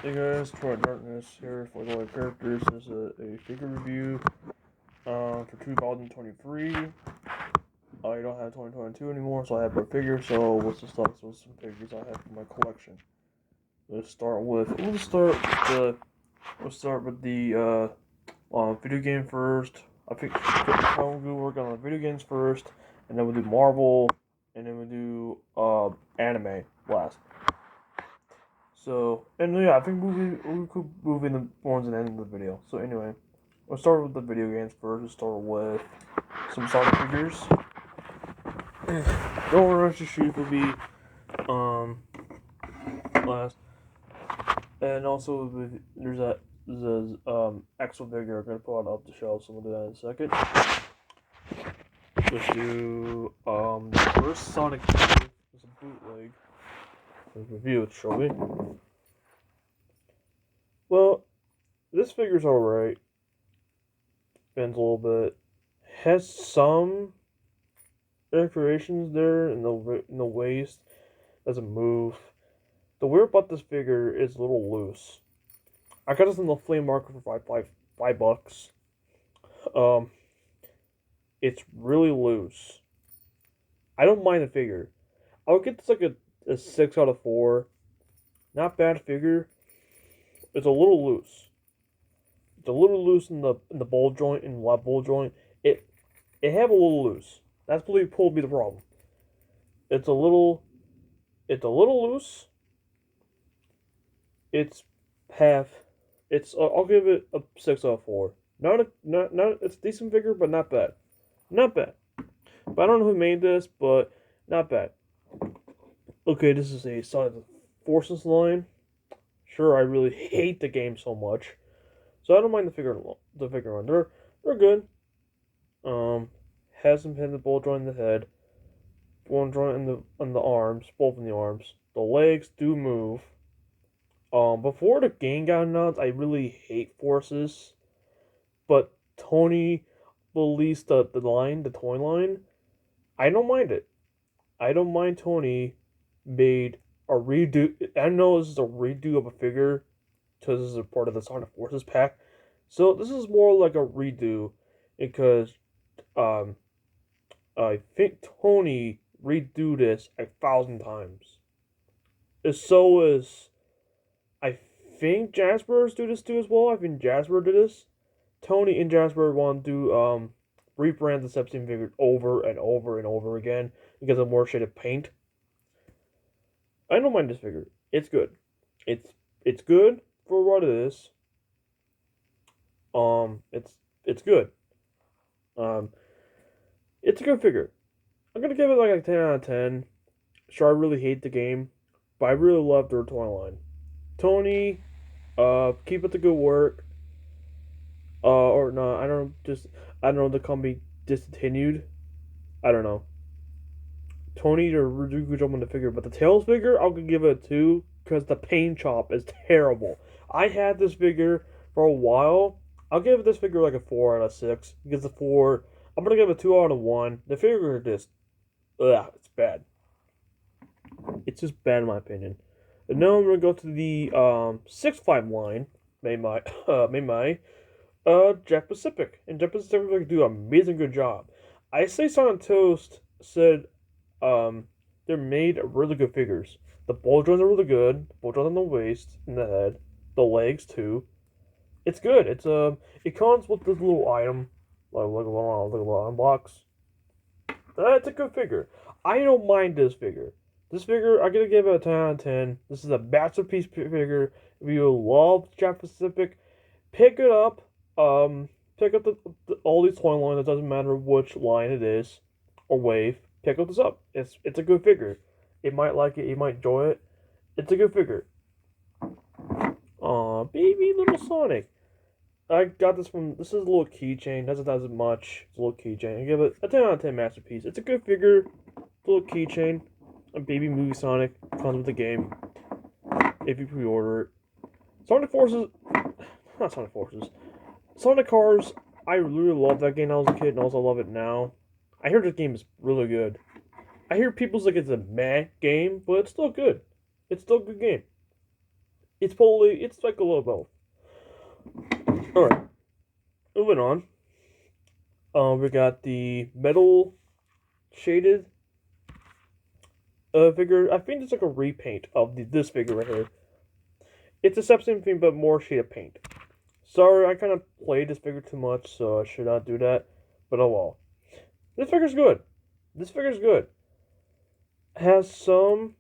Hey guys, Twilight Darkness here for the characters. This is a figure review for 2023. I don't have 2022 anymore, so I have more figures. So let's just start with some figures I have in my collection. Let's start with video game first. I think we'll work on the video games first, and then we'll do Marvel, and then we'll do anime last. So, and yeah, I think we could move in the ones and end of the video. So anyway, we'll start with the video games first. We'll start with some Sonic figures. Don't Rush the Shoot will be last, and also there's Axel figure I'm gonna pull it off the shelf. So we'll do that in a second. Let's do the first Sonic figure. It's a bootleg. Let's review it, shall we? Well, this figure's alright. Bends a little bit. Has some decorations there in the waist. Doesn't move. The weird about this figure is a little loose. I got this in the flea market for $5. Um, it's really loose. I don't mind the figure. I would get this like a 6 out of 4. Not bad figure. It's a little loose. It's a little loose in the ball joint, in the left ball joint. It have a little loose. That's probably the problem. It's a little loose. It's half. I'll give it a 6 out of 4. Not it's a decent figure, but not bad. Not bad. But I don't know who made this, but not bad. Okay, this is a Sonic Forces line. Sure, I really hate the game so much, so I don't mind the figure one. They're good. Has some hidden ball joint in the head, one joint in the arms, both in the arms. The legs do move. Before the game got announced, I really hate Forces, but Tony released the toy line. I don't mind it. I don't mind Tony made a redo. I know this is a redo of a figure, because this is a part of the Sonic Forces pack. So this is more like a redo, because um I think Tony redo this 1,000 times. So is I think Jasper's do this too as well. I think Jasper did this. Tony and Jasper want to do rebrand the Septime figure over and over and over again because of more shaded paint. I don't mind this figure. It's good. It's good for what it is. It's good. Um, it's a good figure. I'm gonna give it like a 10 out of 10. Sure, I really hate the game, but I really love their toy line. Tony, keep up the good work. Or no, I don't know, the company discontinued. I don't know. Tony did a really good job on the figure, but the Tails figure, I'll give it a 2 because the paint job is terrible. I had this figure for a while. I'll give this figure like a 4 out of 6 because the 4, I'm gonna give it a 2 out of 1. The figure just, it's bad. It's just bad in my opinion. And now I'm gonna go to the 6'5" line, made my Jet Pacific, and Jet Pacific do an amazing good job. I say Sonic Toast said they're made really good figures. The ball joints are really good. The ball joints on the waist, in the head, the legs too. It's good. It comes with this little item, like a little item box. That's a good figure. I don't mind this figure. This figure, I'm gonna give it a 10 out of 10. This is a masterpiece figure. If you love Jet Pacific, pick it up. Pick up all these toy lines. It doesn't matter which line it is or wave. Pick up this up. It's a good figure. You might like it. You might enjoy it. It's a good figure. Aw, baby little Sonic. I got this from. This is a little keychain. Doesn't do much. It's a little keychain. I give it a 10 out of 10 masterpiece. It's a good figure. It's a little keychain. A baby movie Sonic comes with the game. If you pre-order it. Sonic Forces. Not Sonic Forces. Sonic Cars, I really loved that game when I was a kid, and also love it now. I hear this game is really good. I hear people's like it's a meh game, but it's still good. It's still a good game. It's like a little both. All right, moving on. We got the metal shaded figure. I think it's like a repaint of this figure right here. It's a substance thing, but more shade of paint. Sorry, I kind of played this figure too much, so I should not do that. But oh well. This figure's good. This figure's good. Has some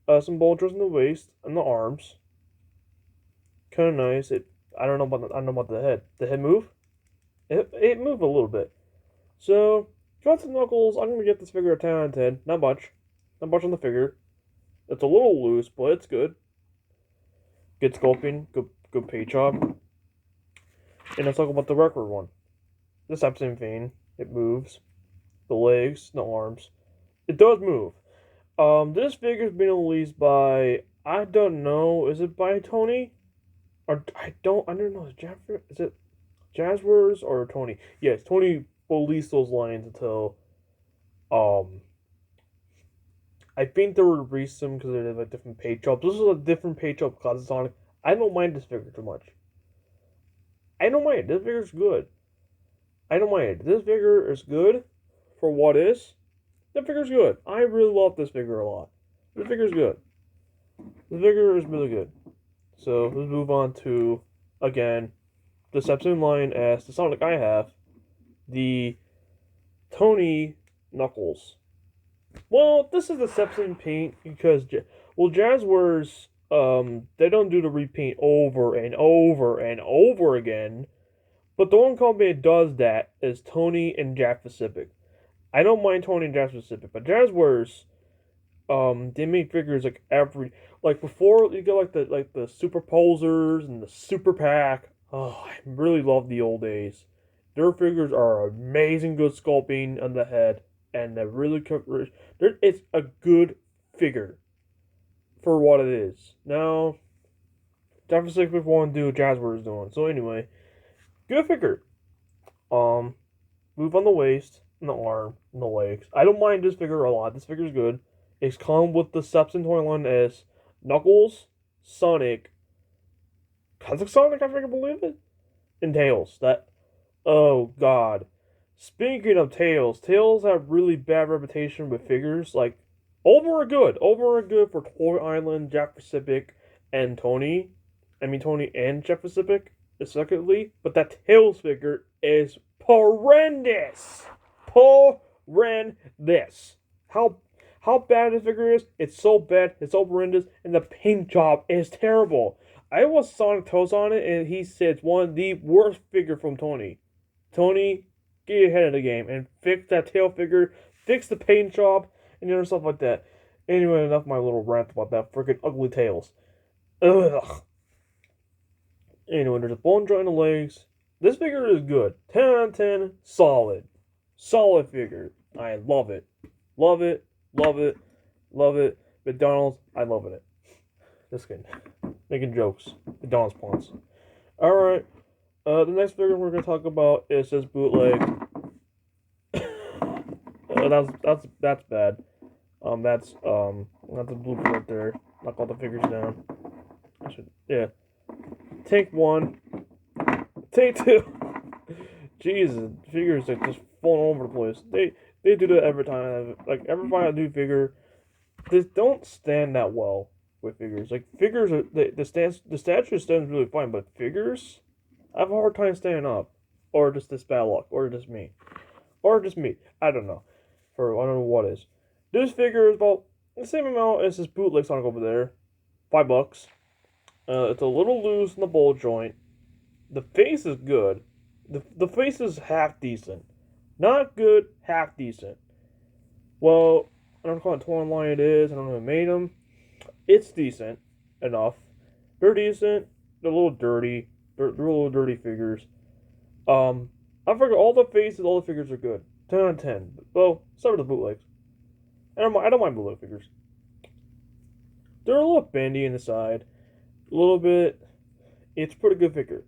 bulges in the waist and the arms. Kind of nice. I don't know about the head. The head move? It moved a little bit. So, Guts and Knuckles, I'm gonna get this figure a 10 out of 10. Not much. Not much on the figure. It's a little loose, but it's good. Good sculpting, good paint job. And let's talk about the record one. This same vein. It moves. The legs, the arms. It does move. This figure's been released by, I don't know, is it by Tony? Or I don't know. Is it Jazzwares or Tony? Yes, Tony released those lines until um I think they would release them because they have like different paint jobs. This is a different paint job because it's Sonic. I don't mind this figure too much. I don't mind. This figure's good. I don't mind. This figure is good for what is. This figure's good. I really love this figure a lot. This figure's good. This figure is really good. So let's move on to, again, the same line as the Sonic I have, the Tony Knuckles. Well, this is the same paint because, well, Jazzwares, they don't do the repaint over and over and over again. But the one company that does that is Tony and Jack Pacific. I don't mind Tony and Jack Pacific, but Jazzwares, they make figures like before you get like the superposers and the super pack. Oh, I really love the old days. Their figures are amazing, good sculpting on the head, and they're really it's a good figure for what it is. Now, Jack Pacific want to do what Jazzwares is doing. So anyway, good figure. Um, Move on the waist, and the arm, and the legs. I don't mind this figure a lot. This figure's good. It's come with the substance toy line as Knuckles, Sonic, Kazakh Sonic, I freaking believe it, and Tails. Oh god. Speaking of Tails, Tails have really bad reputation with figures. Like, over and good for Toy Island, Jack Pacific, and Tony. Tony and Jeff Pacific, secondly. But that Tails figure is horrendous. Horrendous. How bad this figure is? It's so bad. It's so horrendous, and the paint job is terrible. I was Sonic Toes on it, and he said it's one of the worst figure from Tony. Tony, get ahead of the game and fix that tail figure, fix the paint job, and other stuff like that. Anyway, enough of my little rant about that freaking ugly Tails. Ugh. Anyway, there's a bone joint in the legs. This figure is good. 10 out of 10, solid. Solid figure. I love it. Love it. Love it. Love it. McDonald's, I love it. Just kidding. Making jokes. McDonald's pawns. Alright. The next figure we're going to talk about is this bootleg. That's bad. That's the blooper right there. Knock all the figures down. Yeah. Take one. Take two. Jesus, figures are just falling all over the place. They do that every time. Like every time I do figure, they don't stand that well with figures. Like figures are the statue stands really fine, but figures, I have a hard time standing up, or just this bad luck, or just me. I don't know. I don't know what is. This figure is about the same amount as this bootleg Sonic over there, $5. It's a little loose in the ball joint. The face is good. The face is half decent. Not good, half decent. Well, I don't know what toy line it is. I don't know who made them. It's decent enough. They're decent. They're a little dirty. They're a little dirty figures. I forget all the faces, all the figures are good. 10 out of 10. Well, some of the bootlegs. I don't mind bootleg figures. They're a little bendy in the side. A little bit. It's a pretty good figure.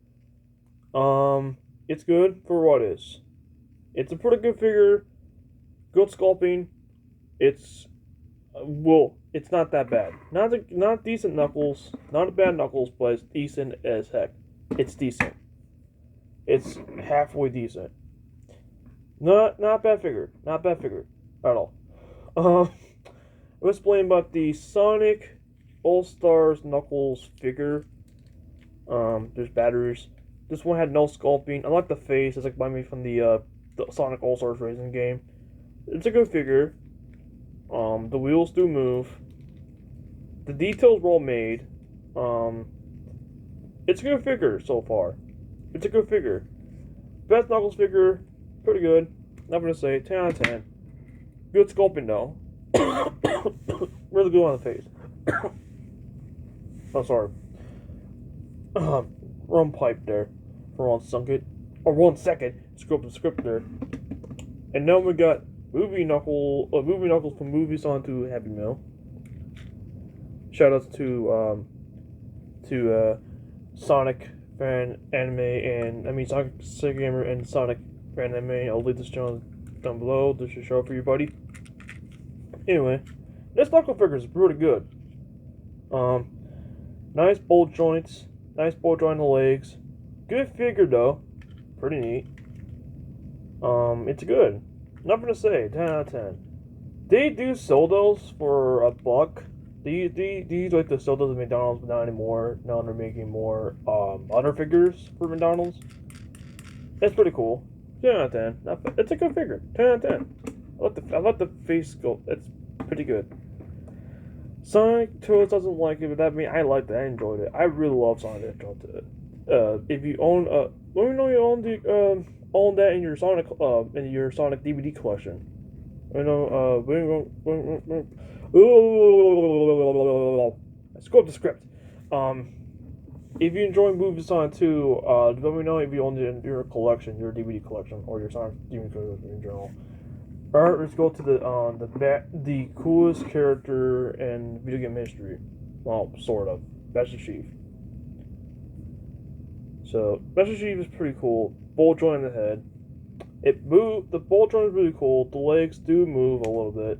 It's good for what is. It's a pretty good figure. Good sculpting. It's, well, It's not that bad. Not decent Knuckles, not a bad Knuckles, but it's decent as heck. It's decent. It's halfway decent. Not bad figure. Not bad figure at all. I was playing about the Sonic All Stars Knuckles figure. There's batteries. This one had no sculpting. I like the face. It's like by me from the Sonic All Stars Racing game. It's a good figure. The wheels do move. The details were all made. It's a good figure so far. It's a good figure. Best Knuckles figure, pretty good. Not gonna say 10 out of 10. Good sculpting though. Really good on the face. Oh, sorry. Wrong pipe there. For one second. Screw up the script there. And then we got Movie Knuckles from Movies on to Happy Meal. Shoutouts to Sonic fan anime and Sonic Sega Gamer and Sonic fan anime. I'll leave this channel down below. This should show up for you, buddy. Anyway, this Knuckle figure is pretty good. Nice bolt joints, nice bolt joint on the legs. Good figure though, pretty neat. It's good. Nothing to say. 10 out of 10. They do sell those for $1. These like the sell those at McDonald's, but not anymore. Now they're making more other figures for McDonald's. That's pretty cool. 10 out of 10. It's a good figure. 10 out of 10. I like the face sculpt. It's pretty good. Sonic Toads doesn't like it, but that means I liked it. I enjoyed it. I really love Sonic Toads. If you own let me know you own that in your Sonic DVD collection. I know screw up the script. If you enjoy movies Sonic 2, let me know if you own it in your collection, your DVD collection, or your Sonic DVD collection in general. Alright, let's go to the coolest character in video game history. Well, sort of. Master Chief. So, Master Chief is pretty cool. Bolt joint in the head. The bolt joint is really cool. The legs do move a little bit.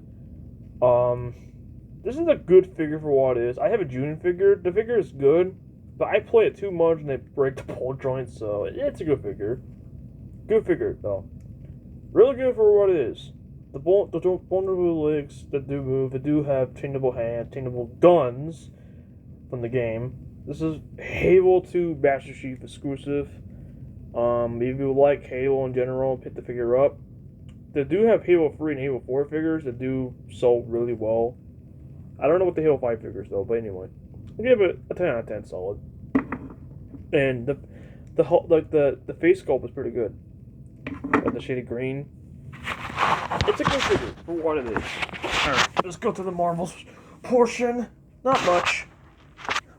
This is a good figure for what it is. I have a Junior figure. The figure is good, but I play it too much and they break the bolt joints, so it's a good figure. Good figure, though. Really good for what it is. The vulnerable legs that do move, they do have changeable hands, changeable guns from the game. This is Halo 2 Master Chief exclusive. If you like Halo in general, pick the figure up. They do have Halo 3 and Halo 4 figures that do sell really well. I don't know what the Halo 5 figures though, but anyway, I'll give it a 10 out of 10 solid. And the face sculpt is pretty good. Like the shaded green. It's a good figure for what it is. Alright, let's go to the Marvels portion. Not much.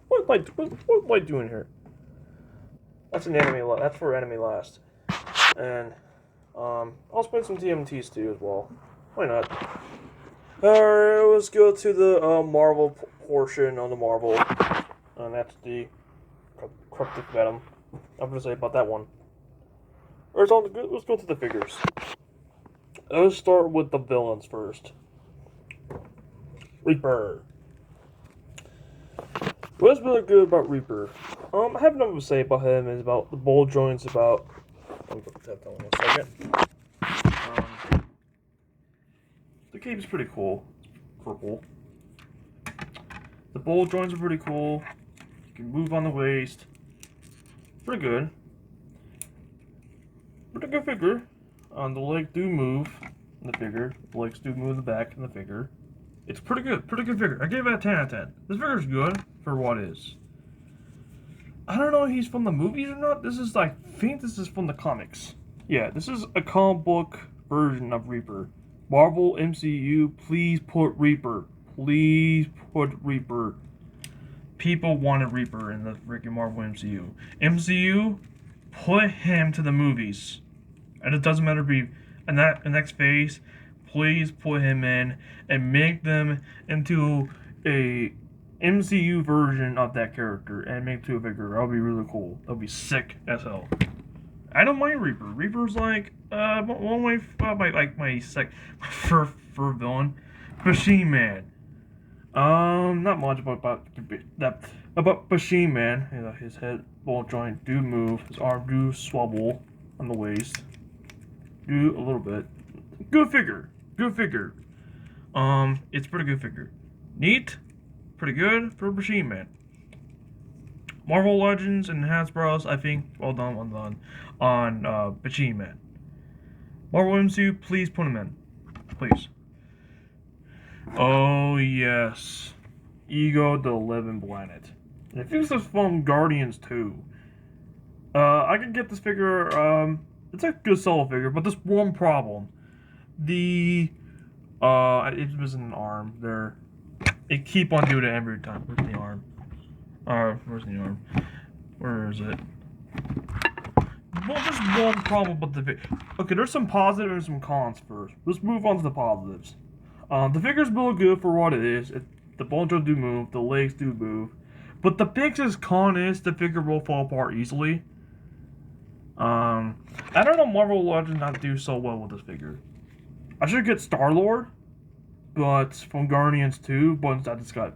What am I doing here? That's an anime. That's for anime last. And I'll spend some TMTs too as well. Why not? Alright, let's go to the Marvel portion on the Marvel. And that's the Cryptic Venom. I'm gonna say about that one. Alright, so let's go to the figures. Let's start with the villains first. Reaper. What's really good about Reaper? I have nothing to say about him. Is about the bolt joints. About. Let me put that down one second. The cape's pretty cool. Purple. The bolt joints are pretty cool. You can move on the waist. Pretty good. Pretty good figure. The legs do move in the figure. The legs do move in the back in the figure. It's pretty good figure. I gave it a 10 out of 10. This figure's good for what it is. I don't know if he's from the movies or not. I think this is from the comics. Yeah, this is a comic book version of Reaper. Marvel MCU, please put Reaper. Please put Reaper. People wanted Reaper in the freaking Marvel MCU. MCU, put him to the movies. And it doesn't matter if he in that next phase, please put him in and make them into a MCU version of that character and make it to a figure. That'll be really cool. That'll be sick as hell. I don't mind Reaper. Reaper's like one of my for villain. Machine Man. Not much about that. About Machine Man. You know, his head ball joint do move. His arm do swabble on the waist. Do a little bit. Good figure. Good figure. It's pretty good figure. Neat. Pretty good for Machine Man. Marvel Legends and Hasbro's, I think, well done on Machine Man. Marvel MCU, please put him in. Please. Oh, yes. Ego the Living Planet. And I think this is from Guardians 2. I can get this figure, it's a good solo figure, but there's one problem. It's missing an arm there. It keep on doing it every time. Where's the arm? Where's the arm? Where is it? Well, there's one problem with the figure. Okay, there's some positives and some cons first. Let's move on to the positives. The figure's really good for what it is. The bone joints do move, the legs do move. But the biggest con is the figure will fall apart easily. I don't know Marvel Legends not do so well with this figure. I should get Star-Lord, but from Guardians 2, but instead it's got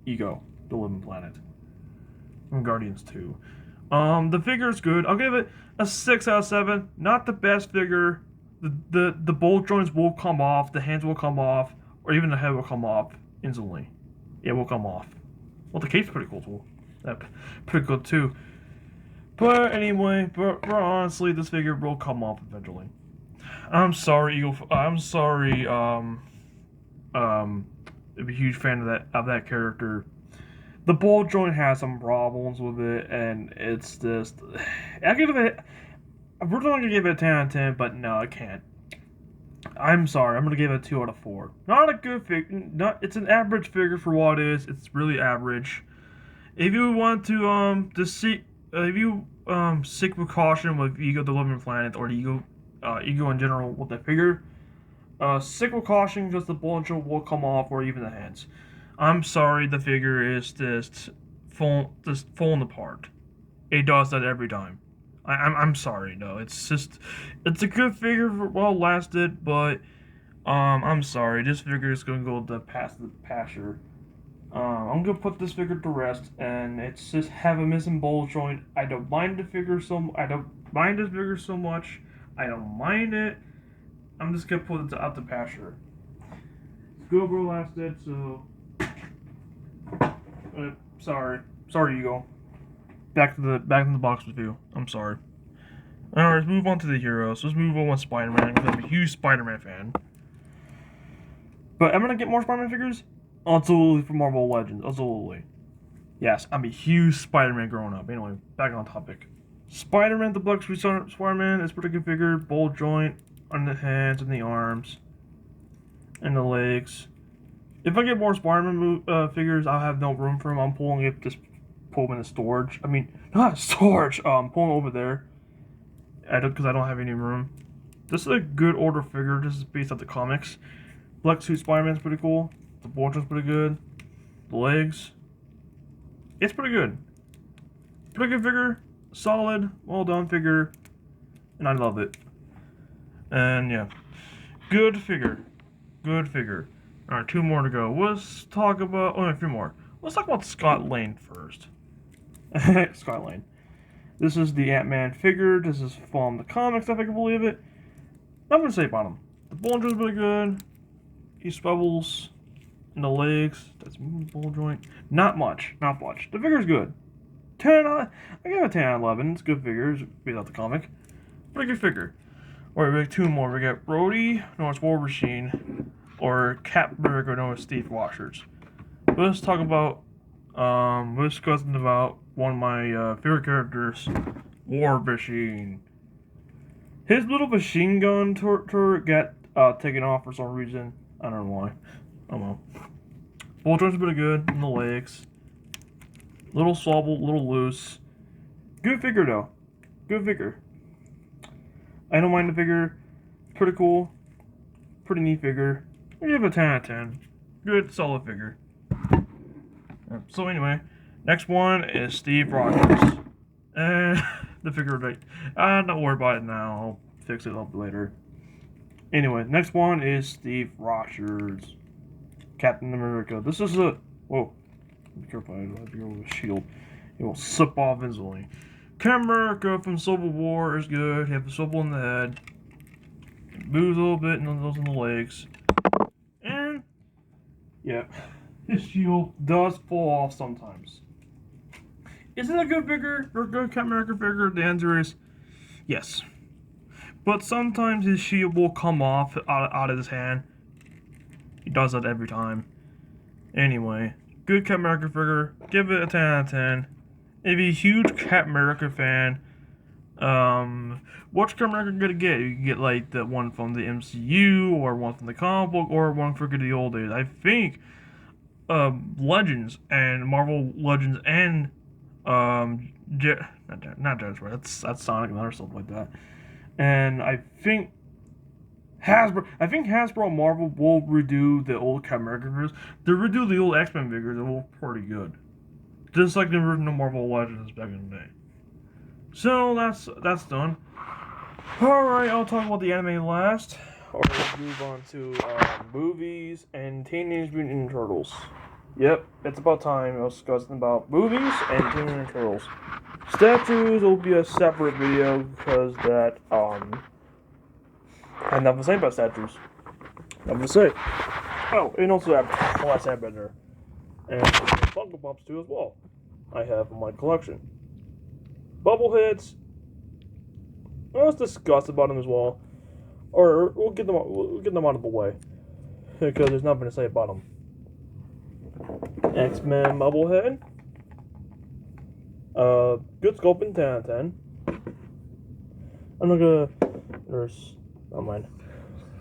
Ego, the Living Planet. From Guardians 2. The figure is good. I'll give it a 6 out of 7. Not the best figure. The bolt joints will come off, the hands will come off, or even the head will come off instantly. It will come off. Well, the cape's pretty cool too. That's pretty good too. But anyway, but honestly, this figure will come off eventually. I'm sorry, Eagle. I'm sorry. I'm a huge fan of that character. The ball joint has some problems with it, and it's just. I give it. I'm really gonna give it a 10 out of 10, but no, I can't. I'm sorry. I'm gonna give it a 2 out of 4. Not a good figure. It's an average figure for what it is. It's really average. If you want to see, if you seek precaution with Ego the Living Planet or Ego in general with the figure, seek precaution because the bullet will come off or even the hands. I'm sorry, the figure is just falling apart. It does that every time. I'm sorry, no. It's a good figure for well lasted, but I'm sorry. This figure is gonna go past the pasture. I'm gonna put this figure to rest, and it's just have a missing bowl joint. I don't mind this figure so much. I don't mind it. I'm just gonna put it out the pasture. Go lasted, so sorry, Ego. Back in the box with you. I'm sorry. Alright, let's move on to the heroes. Let's move on with Spider-Man, because I'm a huge Spider-Man fan. But I'm gonna get more Spider-Man figures? Absolutely, for Marvel Legends. Absolutely. Yes, I'm a huge Spider-Man growing up. Anyway, back on topic. Spider-Man, the Black Suit Spider-Man is pretty good figure. Ball joint on the hands and the arms. And the legs. If I get more Spider-Man figures, I'll have no room for them. I'm pulling it, just pull them in the storage. I mean, not storage. Pulling over there. Because I don't have any room. This is a good order figure. This is based off the comics. Black Suit Spider-Man's pretty cool. The Bolton's pretty good. The legs. It's pretty good. Pretty good figure. Solid. Well done figure. And I love it. And yeah. Good figure. Good figure. Alright, 2 more to go. Let's talk about... Oh, no, 3 more. Let's talk about Scott Lang first. Scott Lang. This is the Ant-Man figure. This is from the comics, if I can believe it. I'm going to say about him. The bone joint's really good. He swivels in the legs. That's bone joint. Not much. Not much. The figure's good. 10 out of, I give it a 10 out of 11. It's a good figure. It's based off the comic. Pretty good figure. Alright, we got 2 more. We got Rhodey, known as War Machine, or Captain America, known as Steve Rogers. Let's talk about, we're discussing about one of my favorite characters, War Machine. His little machine gun turret got taken off for some reason. I don't know why. I don't know. Ball joint's pretty good in the legs. Little swabble, little loose. Good figure though. Good figure. I don't mind the figure. Pretty cool. Pretty neat figure. I give it a 10 out of 10. Good, solid figure. So anyway, next one is Steve Rogers. The figure right. Don't worry about it now. I'll fix it up later. Anyway, next one is Steve Rogers. Captain America. This is a whoa. Be careful, I have your shield. It will slip off instantly. Captain America from Civil War is good. You have the swivel in the head. It moves a little bit and those in the legs. And yeah, his shield does fall off sometimes. Is it a good figure or a good Captain America figure? The answer is yes. But sometimes his shield will come off out of his hand. He does that every time. Anyway, good Captain America figure. Give it a 10 out of 10. If you're a huge Captain America fan, what's Captain America gonna get? You can get like the one from the MCU, or one from the comic book, or one for the old days. I think Legends and Marvel Legends and not Judge, right? That's Sonic and other stuff like that. And I think Hasbro and Marvel will redo the old Captain America figures. They'll redo the old X-Men figures. They're all pretty good, just like the original Marvel Legends back in the day. So that's done. All right, I'll talk about the anime last, or we'll move on to movies and Teenage Mutant Ninja Turtles. Yep, it's about time I was discussing about movies and Teenage Mutant Ninja Turtles. Statues will be a separate video because that I have nothing to say about statues. Nothing to say. Oh, and also have the last Airbender and Funko Pops too as well. I have in my collection. Bubbleheads. Let's discuss about them as well, or we'll get them out of the way because there's nothing to say about them. X-Men Bubblehead. Good sculpting, 10 out of 10. I'm not gonna. Never mind.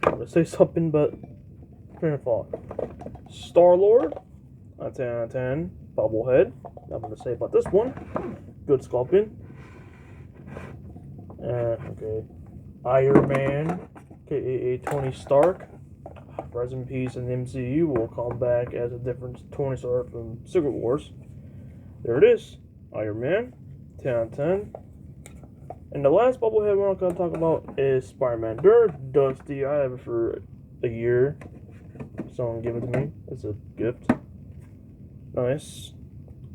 I'm gonna say something, but train of thought. Star-Lord, 10 out of 10. Bubblehead. Nothing to say about this one. Good sculpting. Okay. Iron Man, aka Tony Stark. Rest in peace in the MCU will come back as a different Tony Stark from Secret Wars. There it is. Iron Man, 10 out of 10. And the last Bubblehead we're not going to talk about is Spider-Man. They're dusty. I have it for a year. Someone gave it to me. It's a gift. Nice.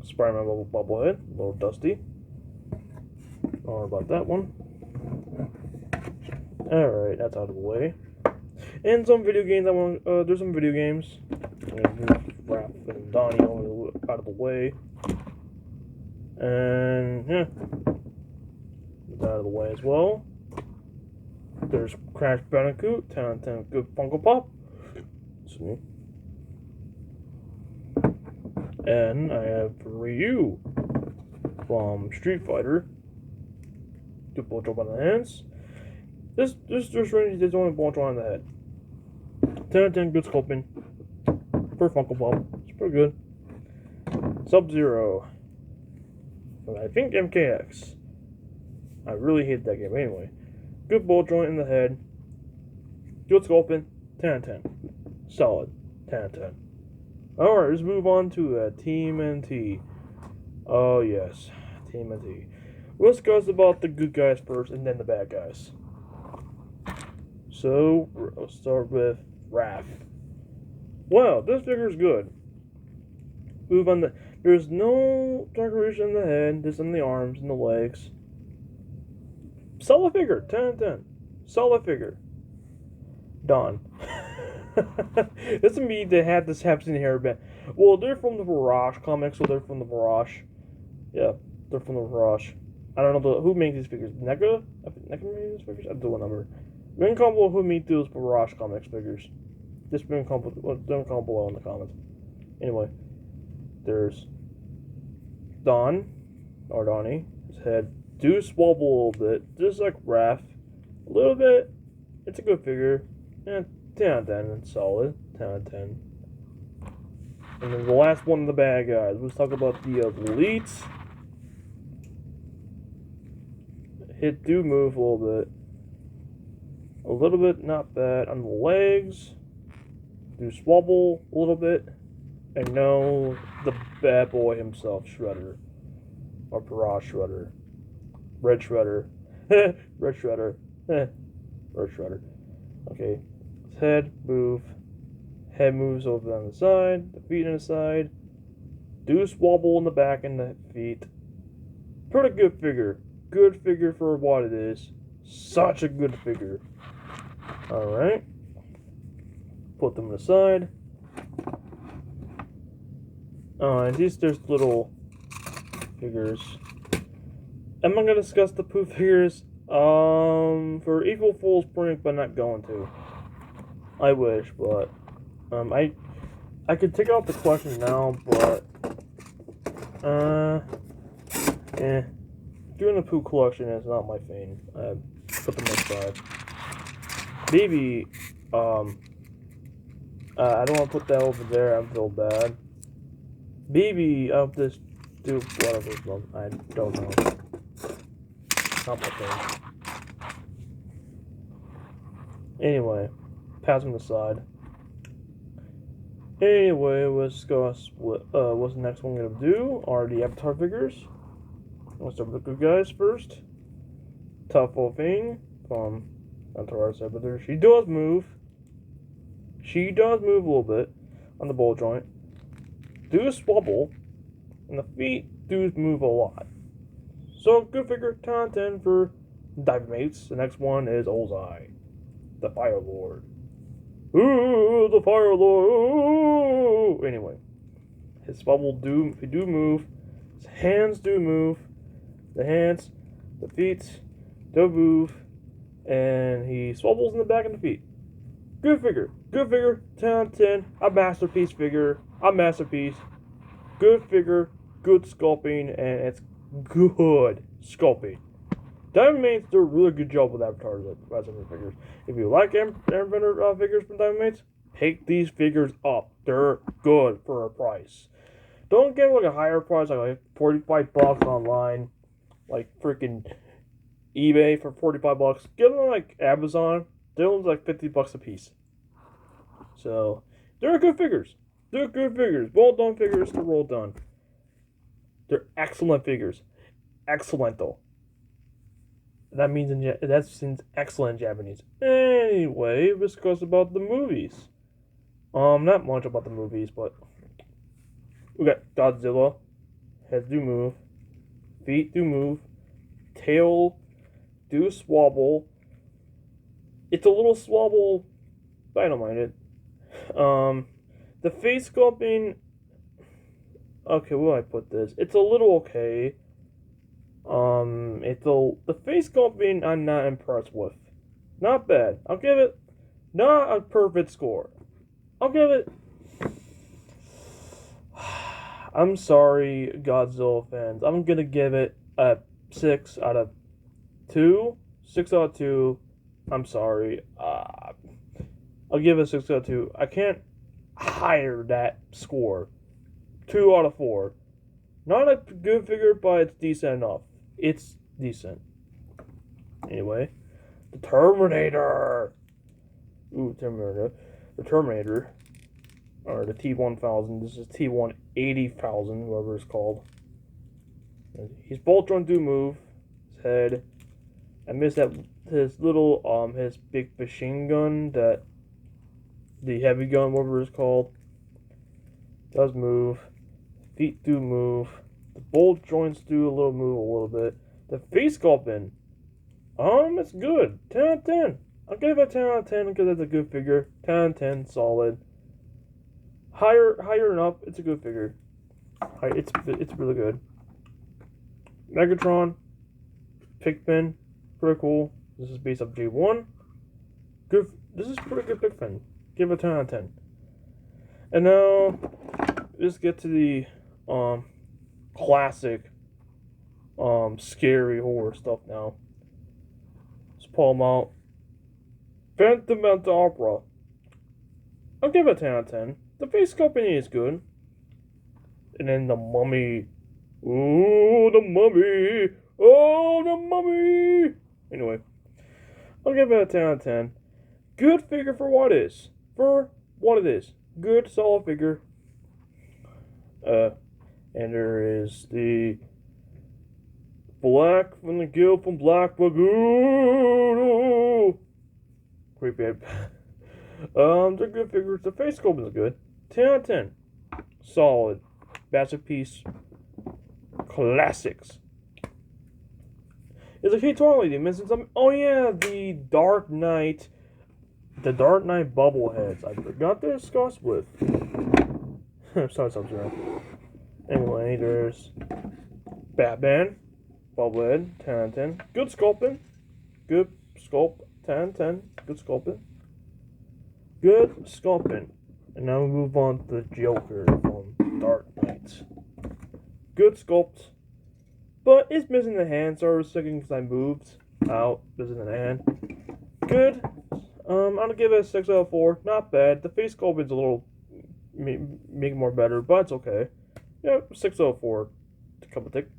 Spider-Man Bubblehead. A little dusty. Don't worry about that one. Alright, that's out of the way. And some video games there's some video games. Raph and Donnie out of the way. And yeah. It's out of the way as well. There's Crash Bandicoot, 10 out of 10 good Funko Pop. See. And I have Ryu from Street Fighter. Good blow job on the hands. This range is only blow job on the head. 10 out of 10 good sculpting. Per Funko Pop. It's pretty good. Sub-Zero. And I think MKX. I really hate that game anyway. Good ball joint in the head. Good sculpting. 10 out of 10. Solid. 10 out of 10. Alright, let's move on to TMNT. Oh yes. TMNT. We'll discuss about the good guys first and then the bad guys. So, let's start with Raph. Wow, this figure is good. Move on the... There's no decoration in the head, just in the arms and the legs. Solid figure, 10 out of 10. Solid figure. Don. Doesn't mean they had this Hepsing hairband. Well, they're from the Barrage comics, so they're from the Barrage. Yeah, they're from the Barrage. I don't know who made these figures. NECA? NECA made these figures? I don't remember. Been comment below who made those Barrage comics figures. Just been comment below in the comments. Anyway, there's Don, or Donnie. His head do swabble a little bit, just like Raph. A little bit. It's a good figure. Yeah, 10 out of 10. It's solid. 10 out of 10. And then the last one of the bad guys. Let's talk about the Elites. Hit do move a little bit. A little bit, not bad. On the legs. Do swabble a little bit. And no, the bad boy himself, Shredder. Or Barrage Shredder. Red Shredder. Red Shredder. Red Shredder. Okay. Head, move. Head moves over on the side, the feet on the side. Deuce wobble in the back and the feet. Pretty good figure. Good figure for what it is. Such a good figure. Alright. Put them aside. And these there's little figures. I'm not gonna discuss the Pooh figures for April Fool's prank, but not going to. I wish, but I could take out the collection now, but doing the Pooh collection is not my thing. I put them aside. Maybe I don't want to put that over there. I feel bad. Maybe I'll just do whatever. I don't know. Not my thing. Anyway, pass them aside. Anyway, let's discuss what's the next one I'm gonna do. Are the Avatar figures. Let's start with the good guys first. Tough old thing from Avatar Avatar. She does move. She does move a little bit on the ball joint. Do swabble, and the feet do move a lot. So good figure, 10 out of 10 for Dive Mates. The next one is Ozai, the Fire Lord. Ooh, the Fire Lord. Ooh. Anyway, his bubble do move. His hands do move. The hands, the feet do move, and he swabbles in the back of the feet. Good figure. Good figure. 10 out of 10. A masterpiece figure. A masterpiece. Good figure. Good sculpting, and it's good sculpting. Diamond Mates do a really good job with Avatar figures. If you like Airbender figures from Diamond Mates, pick these figures up. They're good for a price. Don't get like a higher price, like $45 online, like freaking eBay for $45. Get them like Amazon. They're only like $50 a piece. So they're good figures. They're good figures. Well done figures. They're well done. They're excellent figures. Excellento. That means that's excellent in Japanese. Anyway, let's discuss about the movies. Not much about the movies, but we got Godzilla. Heads do move. Feet do move. Tail do swabble. It's a little swabble, but I don't mind it. The face sculpting. Okay, where do I put this? It's a little okay. The face sculpting I'm not impressed with. Not bad. I'll give it not a perfect score. I'll give it. I'm sorry, Godzilla fans. I'm gonna give it a 6 out of 2. 6 out of 2. I'm sorry. I'll give it a 6 out of 2. I can't higher that score. 2 out of 4. Not a good figure, but it's decent enough. It's decent. Anyway, the Terminator. Ooh, Terminator. The Terminator. Or the T-1000. This is T-180,000, whatever it's called. His bolt joint do move. His head. I miss that his little his big machine gun, that the heavy gun, whatever it's called, does move. Feet do move. The bolt joints do a little bit. The face sculpting, it's good. 10 out of 10. I'll give it a 10 out of 10 because it's a good figure. 10 out of 10, solid. Higher and up, it's a good figure. It's really good. Megatron, Pigpen, pretty cool. This is based off G1. Good. This is pretty good Pigpen. Give it a 10 out of 10. And now let's get to the classic scary horror stuff now. Let's pull them out. Phantom of the Opera. I'll give it a 10 out of 10. The face sculpting is good. And then the Mummy. Ooh, the Mummy. Oh, the Mummy. Anyway, I'll give it a 10 out of 10. Good figure for what it is. For what it is. Good, solid figure. And there is the Black from the Guild from Black Lagoon. Creepy. They're good figures. The face sculpt is good. 10 out of 10. Solid. Masterpiece. Classics. It's like, hey, Twilight, you missing something? Oh, yeah, the Dark Knight. The Dark Knight bobbleheads. I forgot to discuss with. Sorry, Sub-Zero. Anyway, there's Batman. Bobblehead. 10 out of 10. Good sculpting. Good sculpt. 10 out of 10. Good sculpting. Good sculpting. And now we move on to the Joker from Dark Knight. Good sculpt. But it's missing the hand, so I was thinking because I moved out, missing the hand. Good. I'm gonna give it a 6 out of 4. Not bad. The face sculpt is a little make more better, but it's okay. Yeah, 6 out of 4. Cup of tick.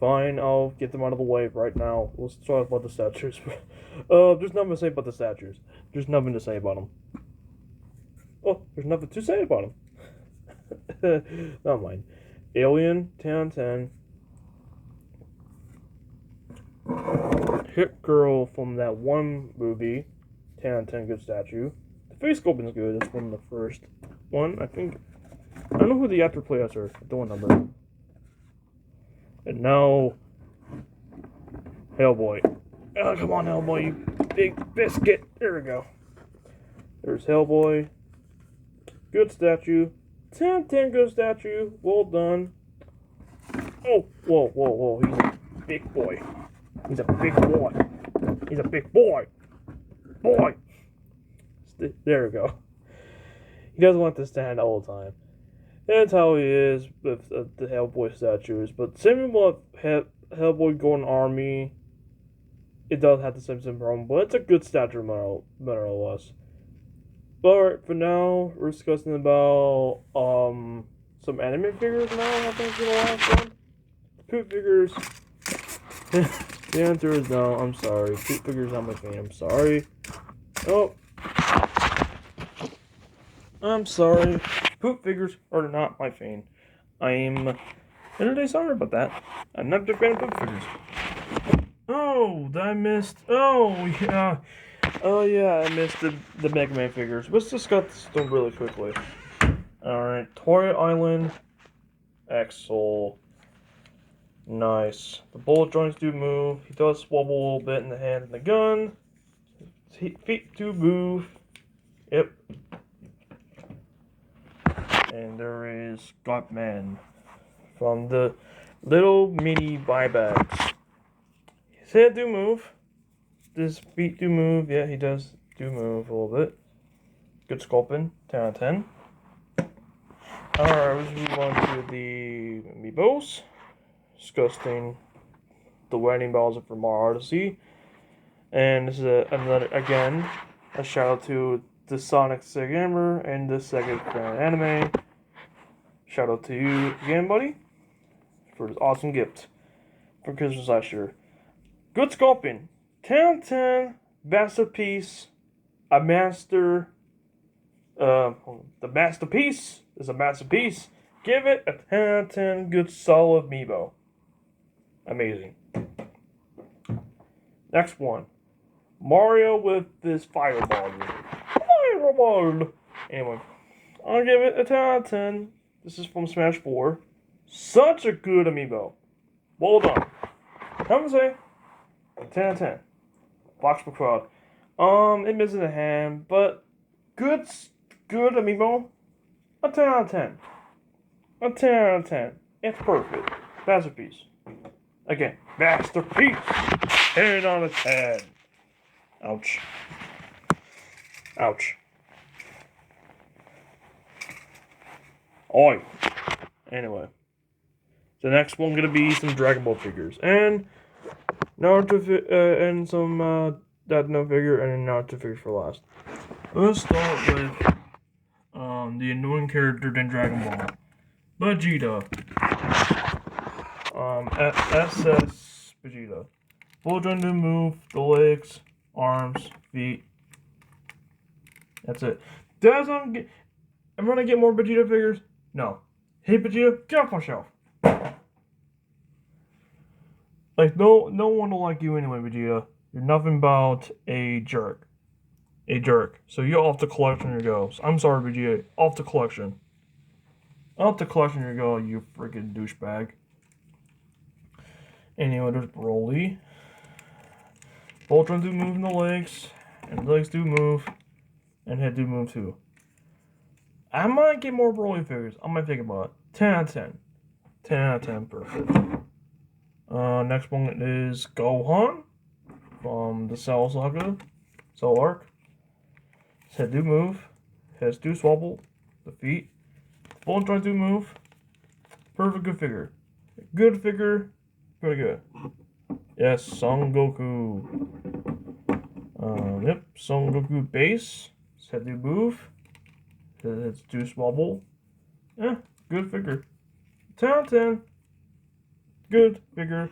Fine, I'll get them out of the way right now. Let's talk about the statues. There's nothing to say about the statues. There's nothing to say about them. Oh, there's nothing to say about them. Not mine. Alien, 10 out of 10. Hit Girl from that one movie, 10 out of 10, good statue. The face sculpting is good. It's one of the first one, I think. I don't know who the actor plays her. I don't remember. And now, Hellboy. Oh, come on, Hellboy, you big biscuit. There we go. There's Hellboy. Good statue. 10 out of 10, good statue. Well done. Oh, whoa. He's a big boy. He's a big boy. He's a big boy. Boy. There we go. He doesn't want to stand all the time. That's how he is with the Hellboy statues. But same with Hellboy going army. It does have the same problem, but it's a good statue more or less. But for now, we're discussing about some anime figures now. I think is the last one. Poop figures. The answer is no. I'm sorry. Poop figures not my thing. I'm sorry. Oh. I'm sorry. Poop figures are not my thing. I'm really sorry about that. I'm not a fan of poop figures. Oh, I missed. Oh, yeah. Oh, yeah, I missed the Mega Man figures. Let's discuss them really quickly. Alright, Toy Island. Axel. Nice. The bullet joints do move. He does swabble a little bit in the hand and the gun. His feet do move. Yep. And there is Gutman from the little mini buy bags. His head do move. His feet do move. Yeah, he does do move a little bit. Good sculpting. 10 out of 10. Alright, let's move on to the Amiibos. Disgusting. The wedding balls are from Mario Odyssey. And this is another, again, a shout out to the Sonic Sega Gamer and the Sega Fan Anime. Shout out to you again, buddy, for this awesome gift for Christmas last year. Good sculpting. 10 out of 10. Masterpiece. A master. The masterpiece is a masterpiece. Give it a 10 out of 10. Good solid Amiibo. Amazing. Next one. Mario with this fireball. Fireball! Anyway, I'll give it a 10 out of 10. This is from Smash 4. Such a good Amiibo. Well done. Come and say 10 out of 10. Box for crowd. It misses a hand, but good Amiibo. A 10 out of 10. A 10 out of 10. It's perfect. Masterpiece. Again, masterpiece. 10 out of 10. Ouch. Ouch. Oi. Anyway. The next one gonna be some Dragon Ball figures. And Naruto and some Death figure and a Naruto figure for last. Let's start with the annoying character in Dragon Ball. Vegeta. SS Vegeta. Full joint to move, the legs, arms, feet. That's it. Am I gonna get more Vegeta figures? No. Hey Vegeta, get off my shelf. Like no one will like you anyway, Vegeta. You're nothing but a jerk. a jerk. So you're off the collection you go. I'm sorry, Vegeta. Off the collection. Off the collection you go, you freaking douchebag. Anyway, there's Broly. Voltron do move in the legs, and legs do move, and head do move too. I might get more Broly figures. I might think about it. 10 out of 10. 10 out of 10, perfect. Next one is Gohan from the Cell Saga, Cell Arc. His head do move, heads do swabble, the feet. Voltron do move. Perfect, good figure. Good figure, pretty good. Yes, Son Goku. Yep, Son Goku base. His head do move. His do swabble. Yeah, good figure. 10 out of 10. Good figure.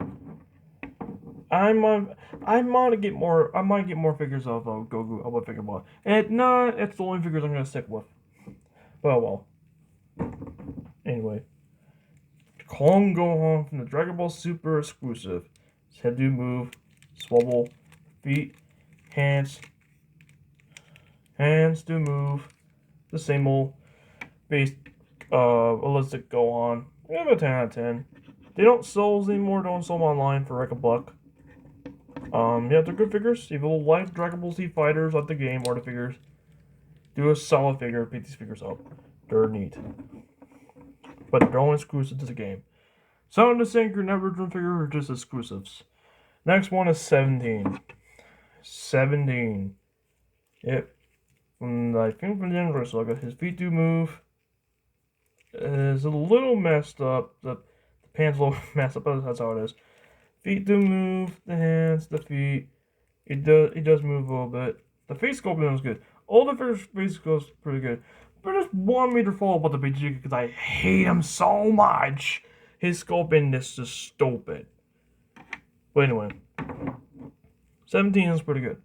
I might get more. I might get more figures of Goku. I will think about it. And no, it's the only figures I'm gonna stick with. But well. Anyway, Kong Gohan from the Dragon Ball Super exclusive. His head do move, swabble, feet, hands do move. The same old base realistic Gohan. I give it a 10 out of 10. They don't sell those anymore. Don't sell them online for like $1. Yeah, they're good figures. If you like Dragon Ball Z fighters, like the game or the figures, do a solid figure. Pick these figures up. They're neat, but they're only exclusive to the game. Some of the Sync or Never Dream figure are just exclusives. Next one is 17. 17. Yep. I think from the Android Saga, his feet do move. It's a little messed up. The pants a little messed up, but that's how it is. Feet do move, the hands, the feet. It does move a little bit. The face sculpting was good. All the figures face goes pretty good. But there's one major fault about the Vegeta because I hate him so much. His sculpting is just stupid. But anyway, 17 is pretty good.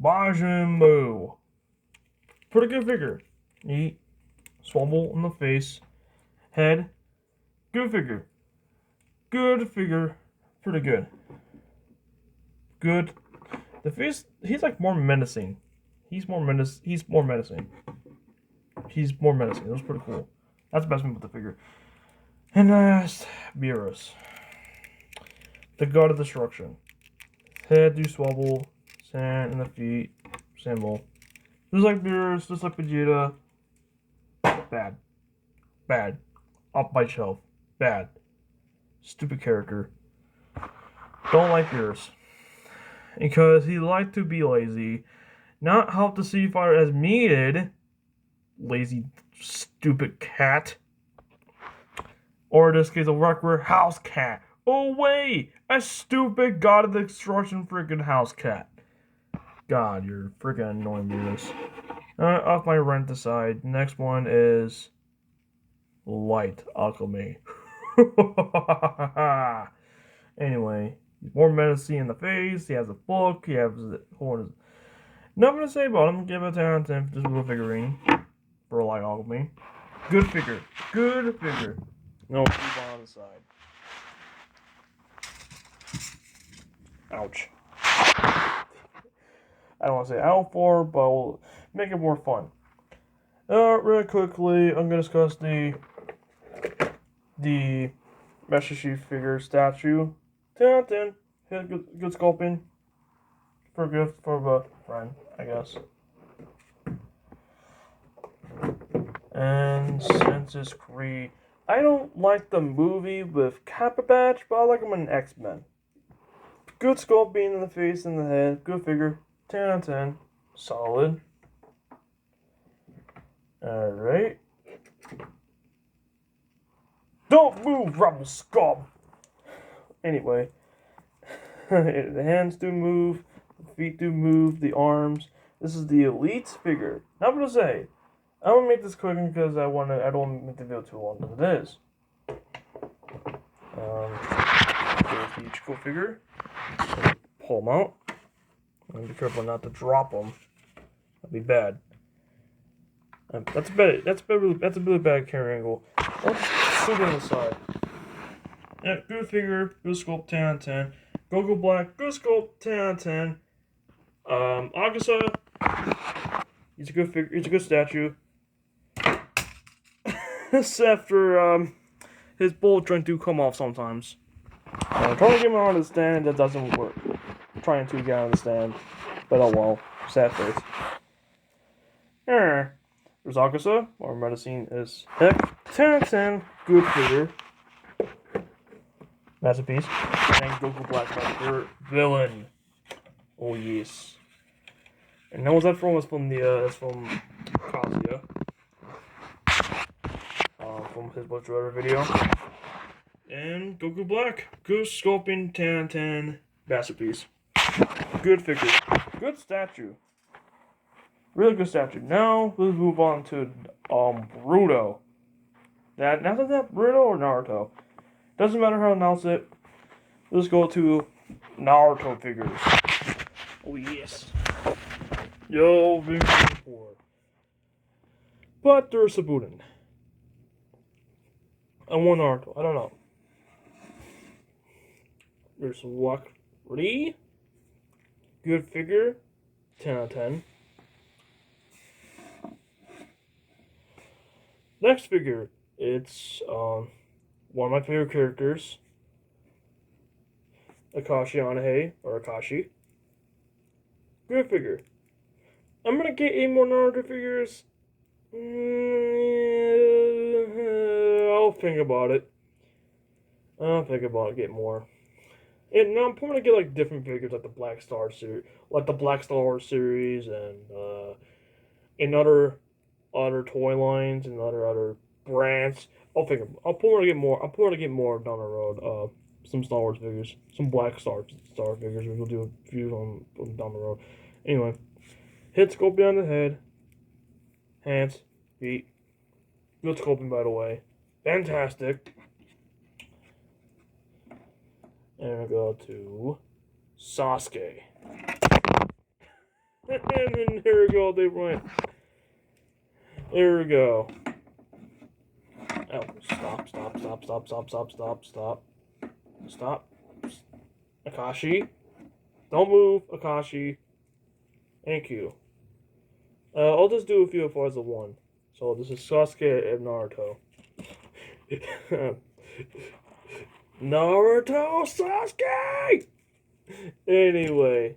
Majin Buu. Pretty good figure. Neat. Swabble in the face. Head. Good figure. Good figure. Pretty good. Good. The face, he's like more menacing. He's more menacing. He's more menacing. That was pretty cool. That's the best one with the figure. And last, Beerus. The God of Destruction. Head do swabble. Sand in the feet. Symbol. Just like Beerus, just like Vegeta. Bad. Bad. Up my shelf. Bad. Stupid character. Don't like Beerus. Because he liked to be lazy. Not help the Sea Fighter as needed. Lazy, stupid cat. Or in this case, a regular house cat. Oh wait! A stupid God of Destruction freaking house cat. God, you're freaking annoying, Beerus. Off my rent aside. Next one is Light Alchemy. Anyway, he's more menacing in the face. He has a book. He has a horn. Nothing to say about him. Give it a 10 out of 10 for this little figurine for Light Alchemy. Good figure. Good figure. No, keep on the side. Ouch. I don't want to say out for, but we'll make it more fun. Really quickly, I'm going to discuss the Master Chief figure statue. 10 out of 10. Good sculpting. For a gift for a friend, I guess. And Census Creed. I don't like the movie with Cumberbatch, but I like him in X-Men. Good sculpting in the face and the head. Good figure. 10 out of 10. Solid. Alright. Don't move, rebel scum! Anyway. The hands do move. The feet do move. The arms. This is the Elite figure. Not gonna say. I'm gonna make this quick because I don't want to make the video too long as it is. There's the Ichigo figure. Pull them out. And be careful not to drop them. That'd be bad. That's a really bad camera angle. I'll just put it on the side. Yeah, good figure, good sculpt, 10 out of 10. Goku Black, good sculpt, 10 out of 10. Agasa, He's a good figure. He's a good statue. This after his bullet joint do come off sometimes. Trying to get him on the stand, that doesn't work. Trying to get on the stand, but oh well. Sad face. There's Akusa, or medicine is heck. 10 out of 10. Good figure. Masterpiece. And Goku Black Master Villain. Oh yes. And that was that from? Was from that's from Kazuya. From his Butcher Rider video. And Goku Black. Good sculpting 10 out of 10. Masterpiece. Good figure. Good statue. Really good statue. Now let's move on to Boruto. Now is that Boruto or Naruto? Doesn't matter how to announce it. Let's go to Naruto figures. Oh yes. Yo, been for. But there's Shippuden. And one Naruto. I don't know. There's Wakri. Good figure. 10 out of 10. Next figure. It's one of my favorite characters. Akashi Anahei, or Akashi. Good figure. I'm gonna get 8 more Naruto figures. I'll think about it. Get more. And now I'm probably gonna get like different figures, like the Black Star series, and other toy lines and other brands. I'll probably get more. I'll probably get more down the road. Some Star Wars figures, some Black Star figures. We'll do a few on down the road. Anyway, hit sculpting on the head, hands, feet. Good sculpting, by the way. Fantastic. And we go to Sasuke. And then here we go, they went. Here we go. Oh, stop. Akashi. Don't move, Akashi. Thank you. I'll just do a few of as a one. So this is Sasuke and Naruto. Naruto Sasuke! Anyway,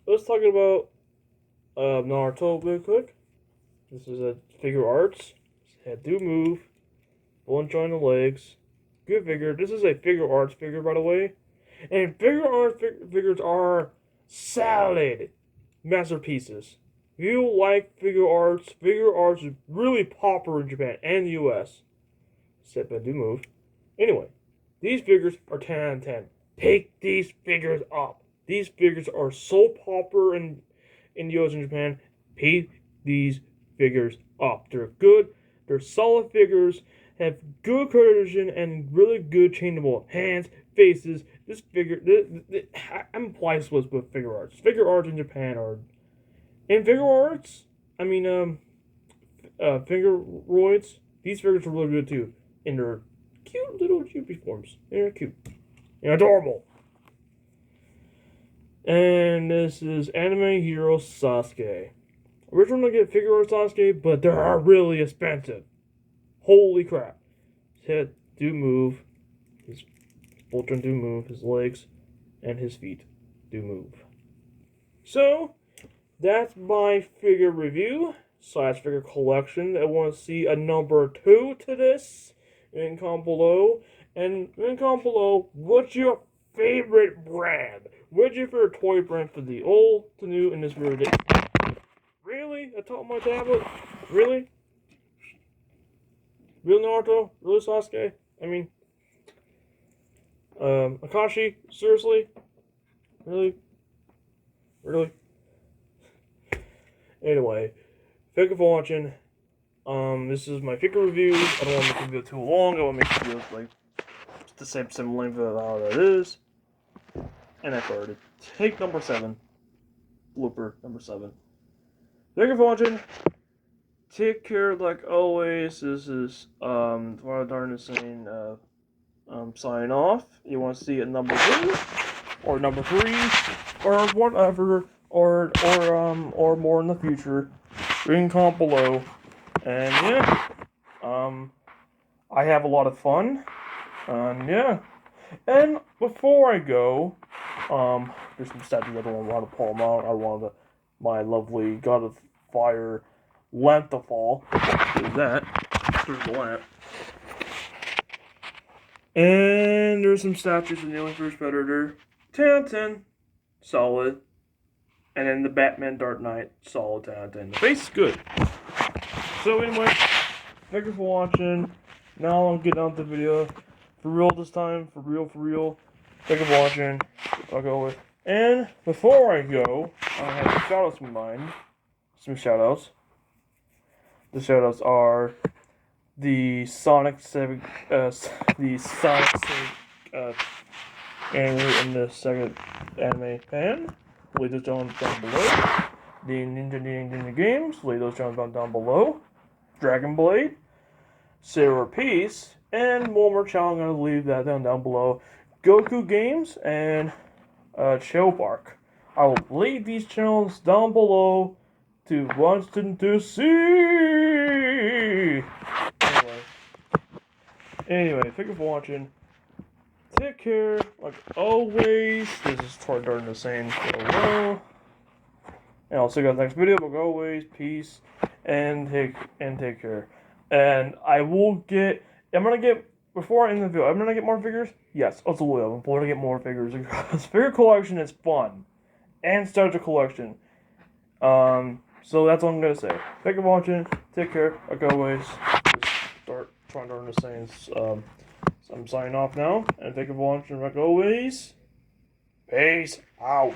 let's talk about Naruto real quick. This is a figure arts. Head do move. One joint the legs. Good figure. This is a figure arts figure, by the way. And figure arts figures are solid masterpieces. If you like figure arts is really popular in Japan and the US. Except I do move. Anyway, these figures are 10 out of 10. Pick these figures up. These figures are so popular in the US and Japan. Pick these figures up. They're good. They're solid figures. Have good cohesion and really good changeable hands, faces. This figure, I'm priceless with figure arts. Figure arts in Japan are, and figure arts. I mean, figuroids. These figures are really good too, and they're cute little cupid forms. They're cute, and adorable. And this is Anime Hero Sasuke. Originally get figure arts Sasuke, but they are really expensive. Holy crap. His head do move. His Voltron do move. His legs and his feet do move. So, that's my figure review. / figure collection. I want to see a number 2 to this. In comment below. And in comment below, what's your favorite brand? What's your favorite toy brand for the old, the new, and this really? Really? Atop my tablet? Really? Real Naruto? Really Sasuke? I mean, Akashi? Seriously? Really? Anyway, thank you for watching. This is my figure review. I don't want to make the video too long. I want to make the video like the same length of how that is. And I've already take number 7. Blooper number 7. Thank you for watching. Take care like always. This is Twilight Darkness saying sign off. You want to see a number 2 or number 3 or whatever or more in the future. Read comment below. And yeah, I have a lot of fun. Yeah. And before I go, there's some statues I don't want to pull them out. I want my lovely God of Fire lamp to fall. There's that. There's the lamp. And there's some statues of the Alien vs. Predator. 10 out of 10. Solid. And then the Batman Dark Knight. Solid 10 out of 10. The face is good. So anyway, thank you for watching. Now I'll get down to the video. For real this time. For real. Thank you for watching. I'll go with. And before I go, I have some shoutouts in mind. Some shoutouts. The shoutouts are the Sonic Civic, anime in the second anime fan. Leave those down below. The Ninja Games. Leave those down below. Dragon Blade. Sarah Peace. And one more channel, I'm going to leave that down below. Goku Games and Chill Park. I will leave these channels down below to watch them to see. Anyway, thank you for watching. Take care, like always. This is Troy Darden saying hello. And I'll see you guys next video. But always, peace and take care. And before I end the video, I'm gonna get more figures. Yes, absolutely. I'm going to get more figures because figure collection is fun and starts a collection. So that's all I'm gonna say. Thank you for watching. Take care. Like always. Start trying to learn the sayings. So I'm signing off now, and thank you for watching. Like always. Peace out.